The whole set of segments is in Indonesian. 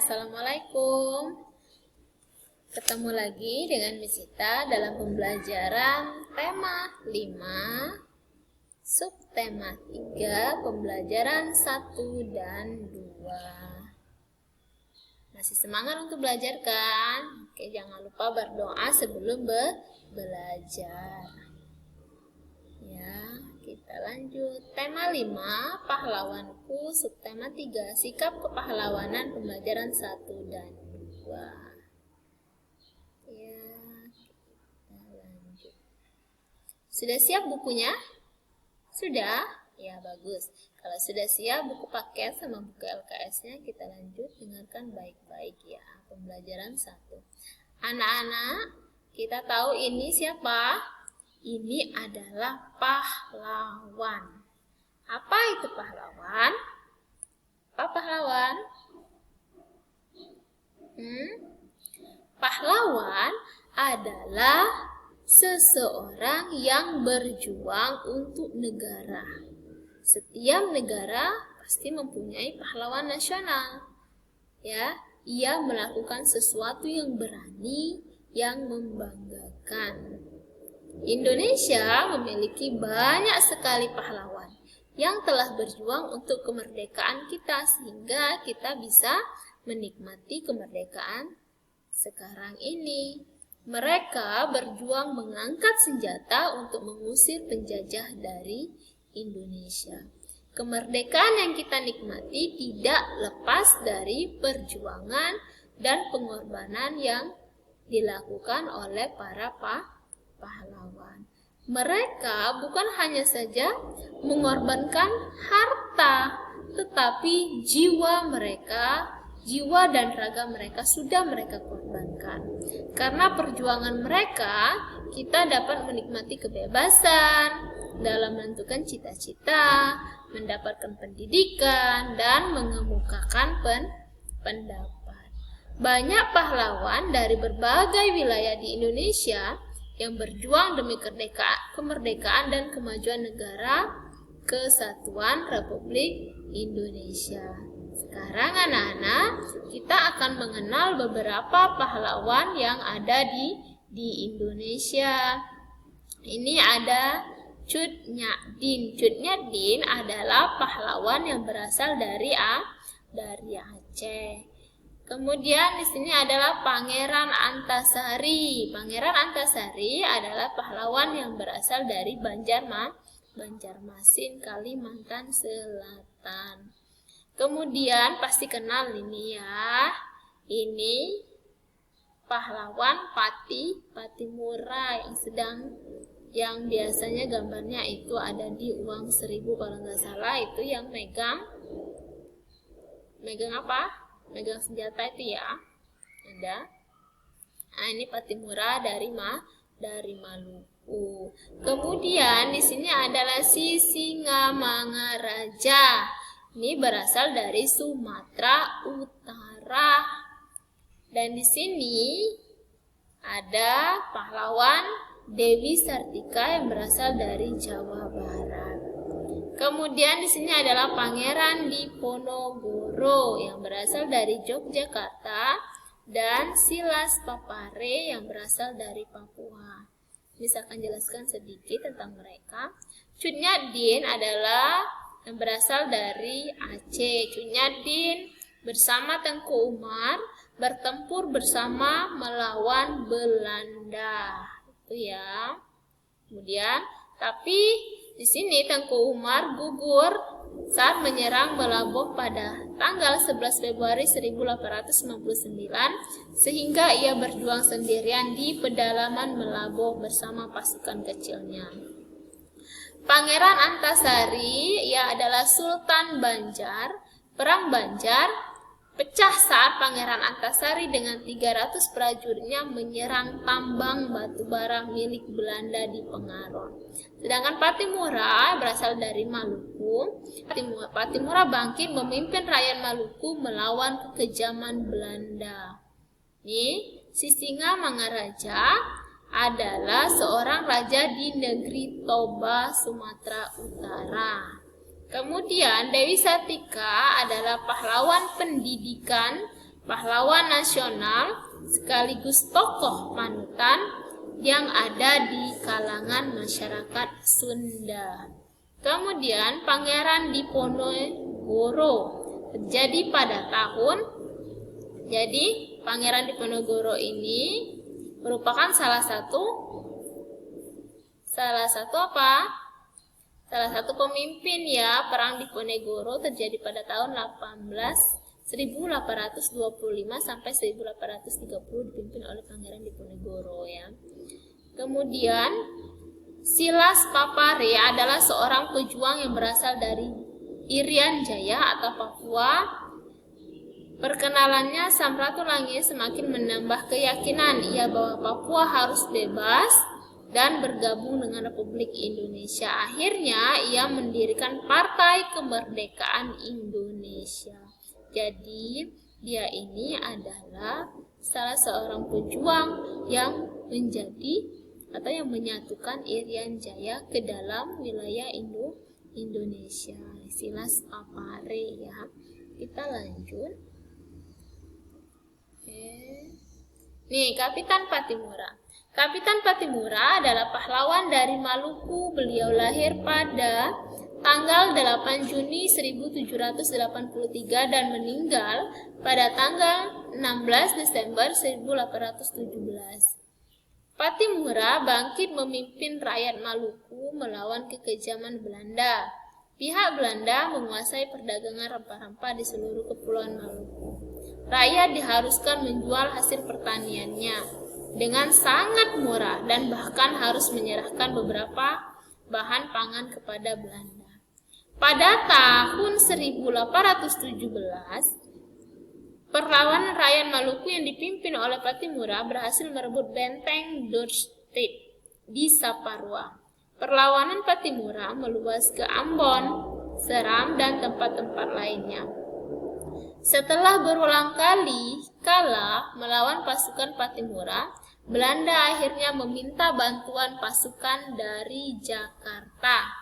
Assalamualaikum. Ketemu lagi dengan Miss Ita dalam pembelajaran tema 5, subtema 3, pembelajaran 1 dan 2. Masih semangat untuk belajar kan? Oke, jangan lupa berdoa sebelum belajar. Ya, kita lanjut. Tema 5, pahlawanku, subtema 3, sikap kepahlawanan, pembelajaran 1 dan 2. Sudah siap bukunya? Sudah? Ya, bagus. Kalau sudah siap buku paket sama buku LKS-nya, kita lanjut dengarkan baik-baik ya. Pembelajaran 1. Anak-anak, kita tahu ini siapa? Ini adalah pahlawan. Apa itu pahlawan? Apa pahlawan? Pahlawan adalah seseorang yang berjuang untuk negara. Setiap negara pasti mempunyai pahlawan nasional. Ya, ia melakukan sesuatu yang berani, yang membanggakan. Indonesia memiliki banyak sekali pahlawan yang telah berjuang untuk kemerdekaan kita sehingga kita bisa menikmati kemerdekaan sekarang ini. Mereka berjuang mengangkat senjata untuk mengusir penjajah dari Indonesia. Kemerdekaan yang kita nikmati tidak lepas dari perjuangan dan pengorbanan yang dilakukan oleh para pahlawan. Mereka bukan hanya saja mengorbankan harta, tetapi jiwa mereka, jiwa dan raga mereka sudah mereka korbankan. Karena perjuangan mereka, kita dapat menikmati kebebasan dalam menentukan cita-cita, mendapatkan pendidikan, dan mengemukakan pendapat. Banyak pahlawan dari berbagai wilayah di Indonesia yang berjuang demi kemerdekaan dan kemajuan negara kesatuan Republik Indonesia. Sekarang anak-anak, kita akan mengenal beberapa pahlawan yang ada di Indonesia. Ini ada Cut Nyak-Dien. Cut Nyak-Dien adalah pahlawan yang berasal dari Aceh. Kemudian di sini adalah Pangeran Antasari. Pangeran Antasari adalah pahlawan yang berasal dari Banjarmasin, Kalimantan Selatan. Kemudian pasti kenal ini ya. Ini pahlawan Patimura yang biasanya gambarnya itu ada di uang 1000 kalau nggak salah, itu yang megang apa? Megang senjata itu ya. Ada. Nah, ini Patimura dari Maluku. Kemudian di sini adalah Sisingamangaraja. Ini berasal dari Sumatera Utara. Dan di sini ada pahlawan Dewi Sartika yang berasal dari Jawa Barat. Kemudian di sini adalah Pangeran Diponegoro yang berasal dari Yogyakarta dan Silas Papare yang berasal dari Papua. Bisa akan jelaskan sedikit tentang mereka. Cut Nyak-Dien adalah yang berasal dari Aceh. Cut Nyak-Dien bersama Tengku Umar bertempur bersama melawan Belanda. Itu ya. Kemudian, tapi di sini Tengku Umar gugur saat menyerang Meulaboh pada tanggal 11 Februari 1899 sehingga ia berjuang sendirian di pedalaman Meulaboh bersama pasukan kecilnya. Pangeran Antasari, ia adalah Sultan Banjar. Perang Banjar pecah saat Pangeran Antasari dengan 300 prajuritnya menyerang tambang batubara milik Belanda di Pengaron. Sedangkan Patimura berasal dari Maluku. Patimura bangkit memimpin rakyat Maluku melawan kekejaman Belanda. Ini Sisingamangaraja adalah seorang raja di negeri Toba, Sumatera Utara. Kemudian Dewi Sartika adalah pahlawan pendidikan pahlawan nasional sekaligus tokoh panutan yang ada di kalangan masyarakat Sunda. Kemudian Pangeran Diponegoro terjadi pada Pangeran Diponegoro ini merupakan salah satu pemimpin ya. Perang Diponegoro terjadi pada tahun 1825 sampai 1830 dipimpin oleh Pangeran Diponegoro ya. Kemudian Silas Papare adalah seorang pejuang yang berasal dari Irian Jaya atau Papua. Perkenalannya Samratulangi semakin menambah keyakinan ia bahwa Papua harus bebas dan bergabung dengan Republik Indonesia. Akhirnya ia mendirikan Partai Kemerdekaan Indonesia. Jadi dia ini adalah salah seorang pejuang yang yang menyatukan Irian Jaya ke dalam wilayah Indonesia. Silas Papare ya. Kita lanjut. Nih, Kapitan Patimura. Kapitan Patimura adalah pahlawan dari Maluku. Beliau lahir pada tanggal 8 Juni 1783 dan meninggal pada tanggal 16 Desember 1817. Patimura bangkit memimpin rakyat Maluku melawan kekejaman Belanda. Pihak Belanda menguasai perdagangan rempah-rempah di seluruh kepulauan Maluku. Rakyat diharuskan menjual hasil pertaniannya dengan sangat murah dan bahkan harus menyerahkan beberapa bahan pangan kepada Belanda. Pada tahun 1817, perlawanan rakyat Maluku yang dipimpin oleh Patimura berhasil merebut benteng Dorset di Saparua. Perlawanan Patimura meluas ke Ambon, Seram, dan tempat-tempat lainnya. Setelah berulang kali kalah melawan pasukan Patimura, Belanda akhirnya meminta bantuan pasukan dari Jakarta.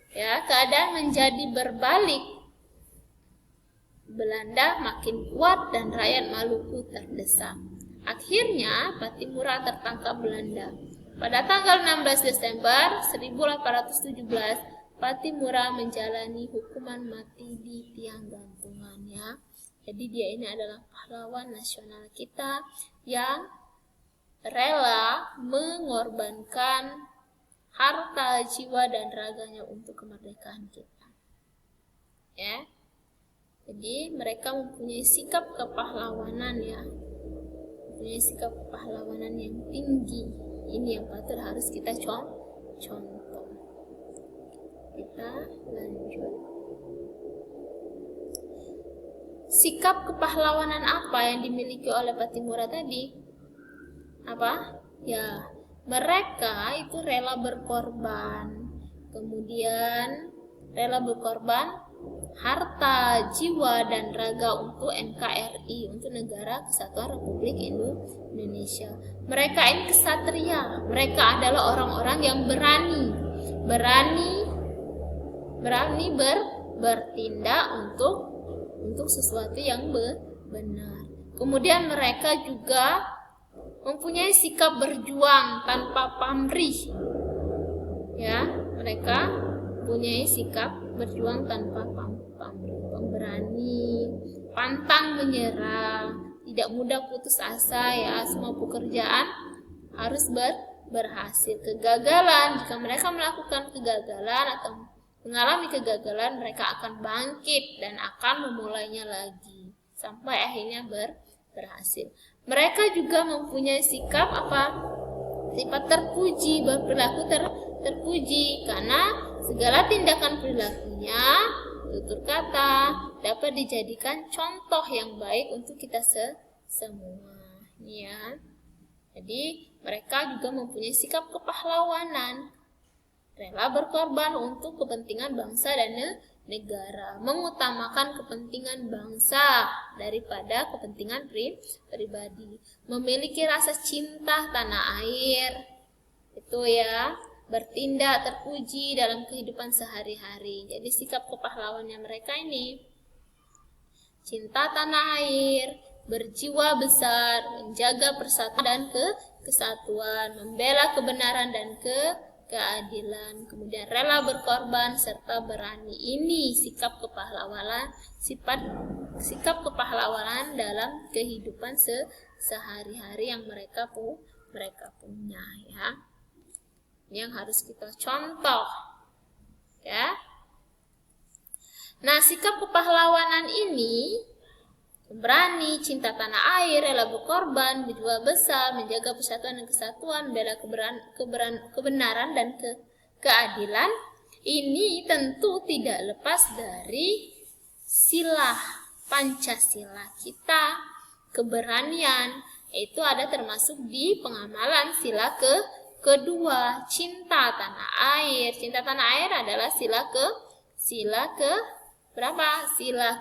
Ya, keadaan menjadi berbalik. Belanda makin kuat dan rakyat Maluku terdesak. Akhirnya Patimura tertangkap Belanda. Pada tanggal 16 Desember 1817, Patimura menjalani hukuman mati di tiang gantungannya. Jadi dia ini adalah pahlawan nasional kita yang rela mengorbankan harta, jiwa, dan raganya untuk kemerdekaan kita. Ya. Jadi mereka mempunyai sikap kepahlawanan ya. Mempunyai sikap kepahlawanan yang tinggi. Ini yang patut harus kita contoh. Kita lanjut. Sikap kepahlawanan apa yang dimiliki oleh Patimura tadi? Apa? Ya, mereka itu rela berkorban. Kemudian rela berkorban harta, jiwa, dan raga untuk NKRI, untuk Negara Kesatuan Republik Indonesia. Mereka ini kesatria. Mereka adalah orang-orang yang berani bertindak untuk sesuatu yang benar. Kemudian mereka juga mempunyai sikap berjuang tanpa pamrih. Ya, mereka mempunyai sikap berjuang tanpa pemberani, pantang menyerah, tidak mudah putus asa ya. Semua pekerjaan harus berhasil. Kegagalan, jika mereka melakukan kegagalan atau mengalami kegagalan, mereka akan bangkit dan akan memulainya lagi sampai akhirnya berhasil. Mereka juga mempunyai sikap sifat terpuji, berperilaku terpuji, karena segala tindakan perilakunya, tutur kata, dapat dijadikan contoh yang baik untuk kita semua. Ya. Jadi mereka juga mempunyai sikap kepahlawanan, rela berkorban untuk kepentingan bangsa dan negara, mengutamakan kepentingan bangsa daripada kepentingan pribadi, memiliki rasa cinta tanah air, itu ya, bertindak terpuji dalam kehidupan sehari-hari. Jadi sikap kepahlawannya mereka ini. cinta tanah air, berjiwa besar, menjaga persatuan dan kesatuan, membela kebenaran dan keadilan, kemudian rela berkorban serta berani. Ini sikap kepahlawanan dalam kehidupan sehari-hari yang mereka punya, ya. Ini yang harus kita contoh, ya. Nah, sikap kepahlawanan ini berani, cinta tanah air, rela berkorban, berjiwa besar, menjaga persatuan dan kesatuan, membela kebenaran dan keadilan. Ini tentu tidak lepas dari sila Pancasila kita. Keberanian itu ada termasuk di pengamalan sila kedua, cinta tanah air. Cinta tanah air adalah sila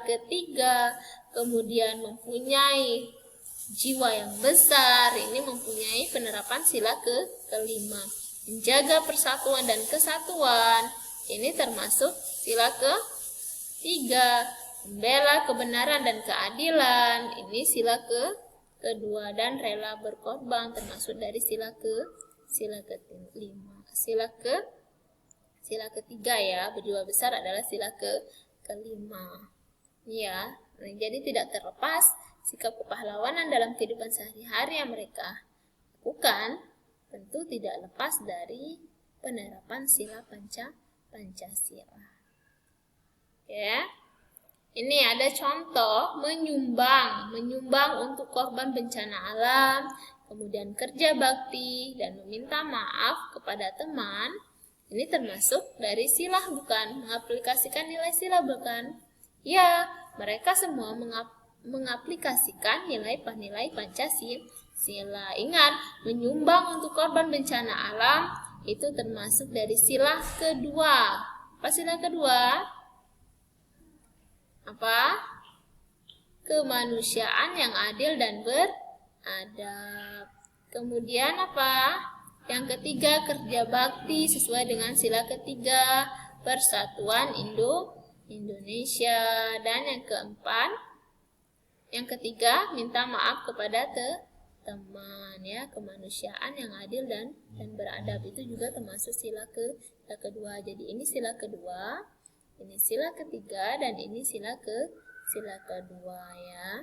ketiga. Kemudian mempunyai jiwa yang besar, ini mempunyai penerapan sila kelima. Menjaga persatuan dan kesatuan, ini termasuk sila ketiga. Membela kebenaran dan keadilan, ini sila kedua. Dan rela berkorban termasuk dari sila kelima. Sila ketiga, ya, berjiwa besar adalah sila kelima. Ya, jadi tidak terlepas sikap kepahlawanan dalam kehidupan sehari-hari yang mereka lakukan tentu tidak lepas dari penerapan sila Pancasila. Ya. Ini ada contoh menyumbang untuk korban bencana alam, kemudian kerja bakti dan meminta maaf kepada teman. Ini termasuk dari sila bukan? Mengaplikasikan nilai sila bukan? Ya, mereka semua mengaplikasikan nilai Pancasila. Ingat, menyumbang untuk korban bencana alam itu termasuk dari sila kedua. Apa sila kedua? Apa? Kemanusiaan yang adil dan beradab. Kemudian apa? Yang ketiga, kerja bakti sesuai dengan sila ketiga, persatuan Indonesia. Dan yang keempat, yang ketiga, minta maaf kepada teman, ya. Kemanusiaan yang adil dan beradab itu juga termasuk sila kedua. Jadi ini sila kedua, ini sila ketiga, dan ini sila kedua, ya.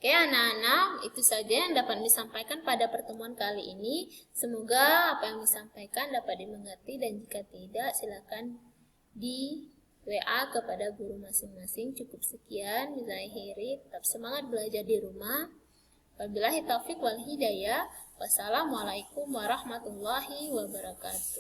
Oke, anak-anak, itu saja yang dapat disampaikan pada pertemuan kali ini. Semoga apa yang disampaikan dapat dimengerti, dan jika tidak, silakan di WA kepada guru masing-masing. Cukup sekian, billahi, tetap semangat belajar di rumah. Wabillahi taufiq wal hidayah. Wassalamualaikum warahmatullahi wabarakatuh.